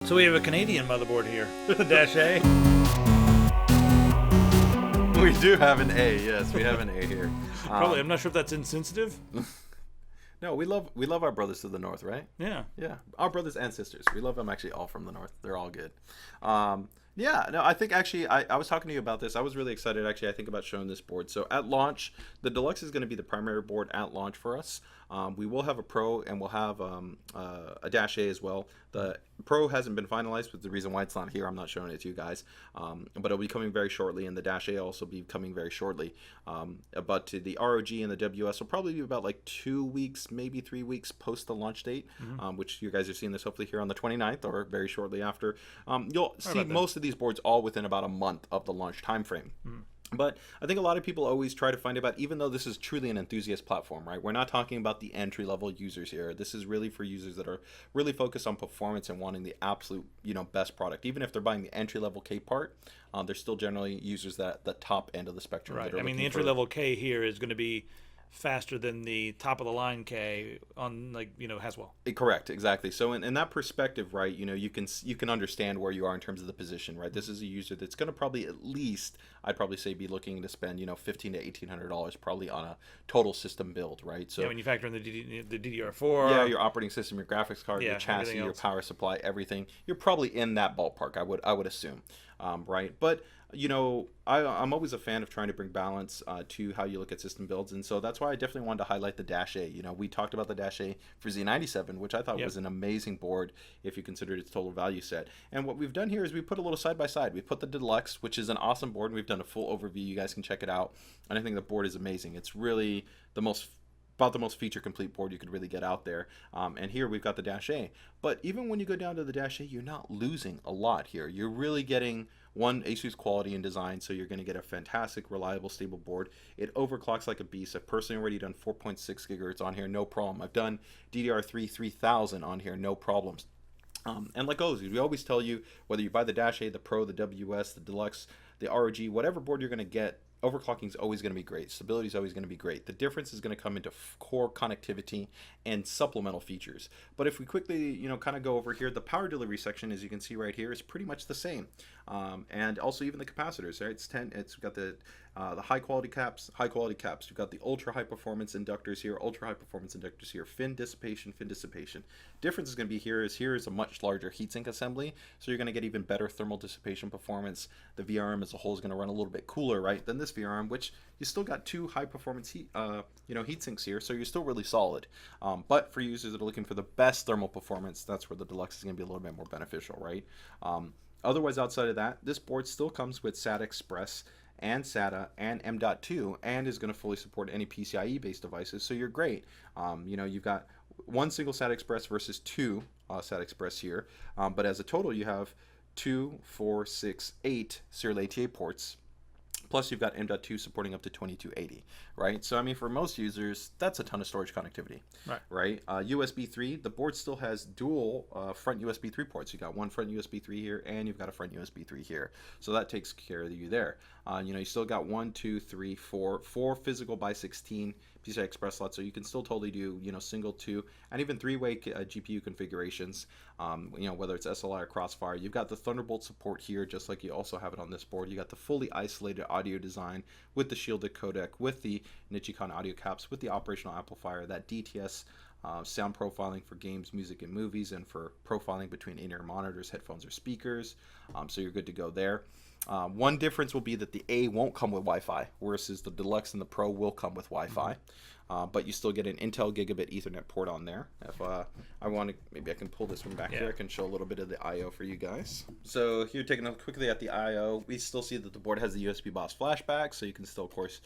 So we have a Canadian motherboard here, the Dash A. We do have an A, yes, we have an A here. Probably, I'm not sure if that's insensitive. No, we love our brothers to the north, right? Yeah. Yeah, our brothers and sisters. We love them actually all from the north. They're all good. Yeah, no, I think actually, I was talking to you about this. I was really excited actually, I think, about showing this board. So at launch, the Deluxe is going to be the primary board at launch for us. We will have a Pro and we'll have a Dash A as well. The Pro hasn't been finalized, but the reason why it's not here, I'm not showing it to you guys. But it'll be coming very shortly, and the Dash A will also be coming very shortly. But to the ROG and the WS will probably be about like 2 weeks, maybe 3 weeks post the launch date, which you guys are seeing this hopefully here on the 29th or very shortly after. You'll see most of these boards all within about a month of the launch time frame. But I think a lot of people always try to find out, even though this is truly an enthusiast platform, right? We're not talking about the entry-level users here. This is really for users that are really focused on performance and wanting the absolute, best product. Even if they're buying the entry-level K part, they're still generally users that the top end of the spectrum. Right. I mean, the entry-level K here is going to be faster than the top of the line K on Haswell. Correct, exactly. So in that perspective, right, you can understand where you are in terms of the position, right? This is a user that's going to probably at least, I'd probably say, be looking to spend $1,500 to $1,800 probably on a total system build, right? So when you factor in the DDR4, yeah, your operating system, your graphics card, your chassis, your power supply, everything, you're probably in that ballpark. I would assume, right? But I'm always a fan of trying to bring balance to how you look at system builds, and so that's why I definitely wanted to highlight the Dash A. We talked about the Dash A for Z97, which I thought was an amazing board if you considered its total value set. And what we've done here is we put a little side by side. We put the Deluxe, which is an awesome board, and we've done a full overview. You guys can check it out, and I think the board is amazing. It's really about the most feature complete board you could really get out there. And here we've got the Dash A. But even when you go down to the Dash A, you're not losing a lot here. You're really getting one, ASUS quality and design, so you're going to get a fantastic, reliable, stable board. It overclocks like a beast. I've personally already done 4.6 gigahertz on here, no problem. I've done DDR3 3000 on here, no problems. And like always, we always tell you, whether you buy the Dash A, the Pro, the WS, the Deluxe, the ROG, whatever board you're going to get, overclocking is always going to be great. Stability is always going to be great. The difference is going to come into core connectivity and supplemental features. But if we quickly, kind of go over here, the power delivery section, as you can see right here, is pretty much the same. And also even the capacitors, right? It's got the high quality caps. We've got the ultra high performance inductors here, fin dissipation. Difference is going to be here is a much larger heatsink assembly, so you're going to get even better thermal dissipation performance. The VRM as a whole is going to run a little bit cooler, right, than this VRM, which you still got two high performance heat sinks here, so you're still really solid. But for users that are looking for the best thermal performance, that's where the Deluxe is going to be a little bit more beneficial, right? Otherwise, outside of that, this board still comes with SATA Express and SATA and M.2, and is going to fully support any PCIe based devices, so you're great. You've got one single SATA Express versus two SATA Express here, but as a total you have 2, 4, 6, 8 serial ATA ports. Plus, you've got M.2 supporting up to 2280, right? So, I mean, for most users, that's a ton of storage connectivity, right? USB 3, the board still has dual front USB 3 ports. You got one front USB 3 here, and you've got a front USB 3 here. So that takes care of you there. You still got 1, 2, 3, 4 physical by 16 PCI Express slots, so you can still totally do, single, 2, and even 3-way GPU configurations, whether it's SLI or Crossfire. You've got the Thunderbolt support here, just like you also have it on this board. You got the fully isolated audio design with the shielded codec, with the Nichicon audio caps, with the operational amplifier, that DTS sound profiling for games, music, and movies, and for profiling between in-ear monitors, headphones, or speakers. So you're good to go there. One difference will be that the A won't come with Wi-Fi, whereas the Deluxe and the Pro will come with Wi-Fi. But you still get an Intel Gigabit Ethernet port on there. If I want to, maybe I can pull this one back here. I can show a little bit of the I/O for you guys. So here, taking a look quickly at the I/O, we still see that the board has the USB BOS flashback, so you can still, of course,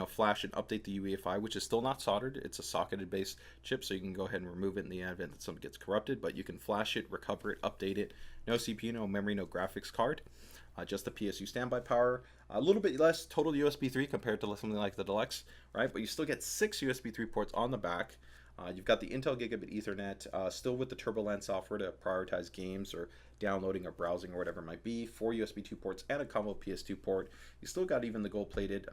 flash and update the UEFI, which is still not soldered. It's a socketed-based chip, so you can go ahead and remove it in the event that something gets corrupted. But you can flash it, recover it, update it. No CPU, no memory, no graphics card. Just the PSU standby power, a little bit less total USB 3 compared to something like the Deluxe, right? But you still get 6 USB 3 ports on the back. You've got the Intel Gigabit Ethernet, still with the TurboLand software to prioritize games or downloading or browsing or whatever it might be. 4 USB 2 ports and a combo PS2 port. You still got even the gold-plated,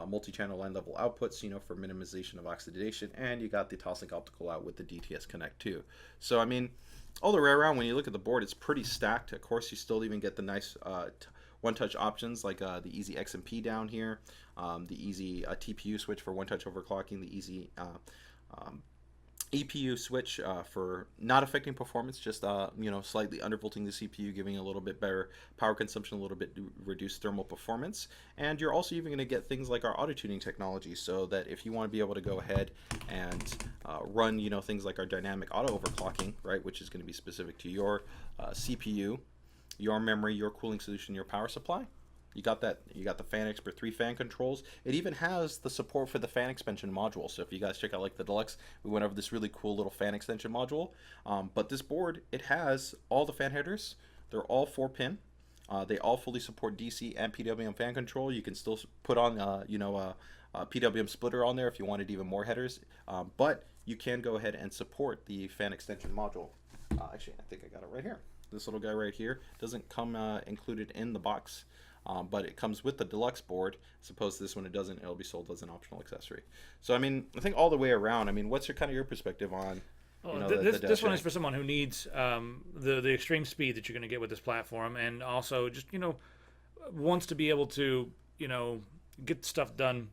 multi-channel line level outputs, for minimization of oxidation, and you got the Toslink optical out with the DTS Connect too. So I mean, all the way around, when you look at the board, it's pretty stacked. Of course, you still even get the nice one-touch options like the easy XMP down here, the easy TPU switch for one-touch overclocking, the easy EPU switch for not affecting performance, just slightly undervolting the CPU, giving a little bit better power consumption, a little bit reduced thermal performance. And you're also even going to get things like our auto tuning technology, so that if you want to be able to go ahead and run things like our dynamic auto overclocking, right, which is going to be specific to your CPU, your memory, your cooling solution, your power supply. You got that. You got the Fan Expert 3 fan controls. It even has the support for the fan expansion module. So if you guys check out like the Deluxe, we went over this really cool little fan extension module. But this board, it has all the fan headers. They're all 4-pin. They all fully support DC and PWM fan control. You can still put on a PWM splitter on there if you wanted even more headers. But you can go ahead and support the fan extension module. Actually, I think I got it right here. This little guy right here doesn't come included in the box. But it comes with the Deluxe board. Suppose this one it doesn't, it'll be sold as an optional accessory. So I mean, I think all the way around. I mean, what's your perspective on? This one is for someone who needs the extreme speed that you're going to get with this platform, and also just wants to be able to get stuff done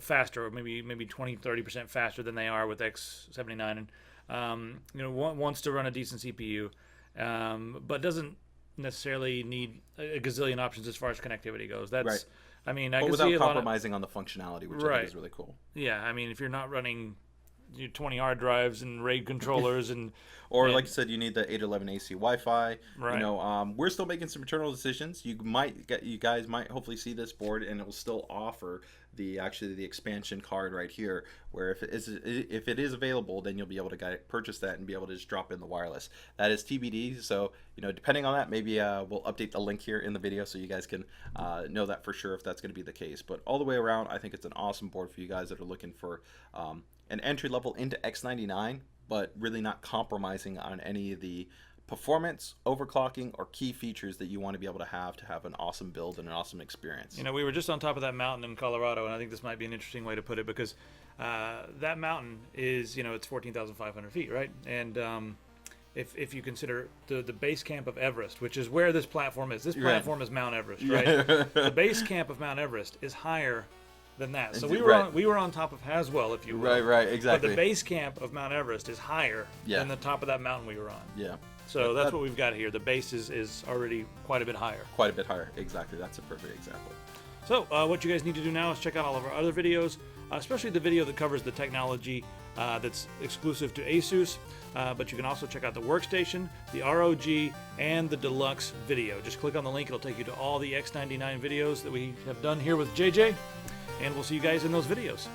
faster, or maybe 20-30% faster than they are with X79, and wants to run a decent CPU, but doesn't necessarily need a gazillion options as far as connectivity goes. That's right. I mean, but without compromising on the functionality, which I think is really cool. Yeah, I mean, if you're not running 20 hard drives and RAID controllers and like you said, you need the 802.11ac Wi-Fi. Right. We're still making some internal decisions. You guys might hopefully see this board, and it will still offer the expansion card right here, where if it is available, then you'll be able to purchase that and be able to just drop in the wireless. That is TBD. So depending on that, maybe we'll update the link here in the video so you guys can know that for sure if that's going to be the case. But all the way around, I think it's an awesome board for you guys that are looking for an entry level into X99, but really not compromising on any of the performance, overclocking, or key features that you want to be able to have an awesome build and an awesome experience. We were just on top of that mountain in Colorado, and I think this might be an interesting way to put it, because that mountain is, it's 14,500 feet, right? And if you consider the base camp of Everest, which is where this platform is. This platform is Mount Everest, right? The base camp of Mount Everest is higher than that. So we were on top of Haswell, if you will. Right, exactly. But the base camp of Mount Everest is higher than the top of that mountain we were on. Yeah. So that's what we've got here. The base is already quite a bit higher. Quite a bit higher, exactly. That's a perfect example. So what you guys need to do now is check out all of our other videos, especially the video that covers the technology that's exclusive to ASUS. But you can also check out the workstation, the ROG, and the Deluxe video. Just click on the link. It'll take you to all the X99 videos that we have done here with JJ. And we'll see you guys in those videos.